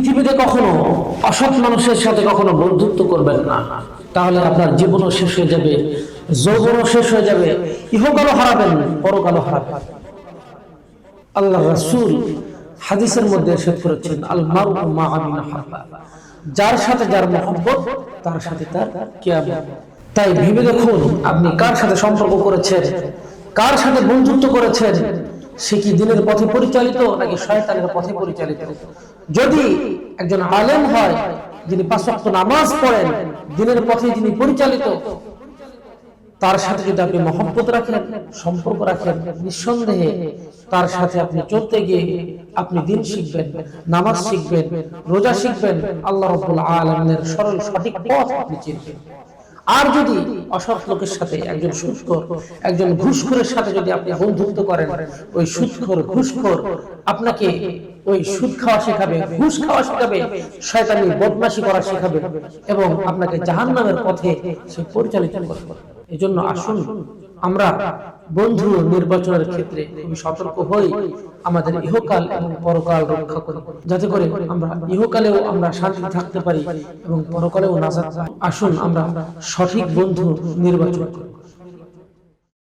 পৃথিবীতে কখনো অসৎ মানুষের সাথে কখনো বন্ধুত্ব করবেন না, তাহলে আপনার জীবনও শেষ হয়ে যাবে, যৌবনও শেষ হয়ে যাবে, ইহকালও হারাবেন, পরকালও হারাবেন। আল্লাহ রাসূল হাদিসের মধ্যে ইরশাদ করেছেন, আল মারউ মা মান হাব্বা, যার সাথে যার মহব্বত তার সাথে তার কিয়ামত। তাই ভেবে দেখুন আপনি কার সাথে সম্পর্ক করেছেন, কার সাথে বন্ধুত্ব করেছেন, সে কি দ্বীনের পথে পরিচালিত নাকি শয়তানের পথে পরিচালিত। যদি একজন আলেম হয়, যিনি ৫ ওয়াক্ত নামাজ পড়েন, দ্বীনের পথে যিনি পরিচালিত, তার সাথে যদি আপনি মহব্বত রাখেন, সম্পর্ক রাখেন, নিঃসন্দেহে তার সাথে আপনি চলতে গিয়ে আপনি দ্বীন শিখবেন, নামাজ শিখবেন, রোজা শিখবেন, আল্লাহ রাব্বুল আলামিনের সরল সঠিক পথ আপনি চিনবেন। আর যদি অসৎ লোকের সাথে, একজন সুদখোর, একজন ঘুষখোরের সাথে যদি আপনি বন্ধুত্ব করেন, ওই সুদখোর, ঘুষখোর আপনাকে ওই সুদ খাওয়া শেখাবে, ঘুষ খাওয়া শেখাবে, শয়তানি বদমাশি করা শেখাবে এবং আপনাকে জাহান্নামের পথে সে পরিচালিত করবে। এজন্য আসুন আমরা বন্ধু নির্বাচনের ক্ষেত্রে খুবই সতর্ক হই, আমাদের ইহকাল এবং পরকাল রক্ষা করি, যাতে করে আমরা ইহকালেও আমরা শান্তি থাকতে পারি এবং পরকালেও নাজাত পাই। আসুন আমরা সঠিক বন্ধু নির্বাচন করি।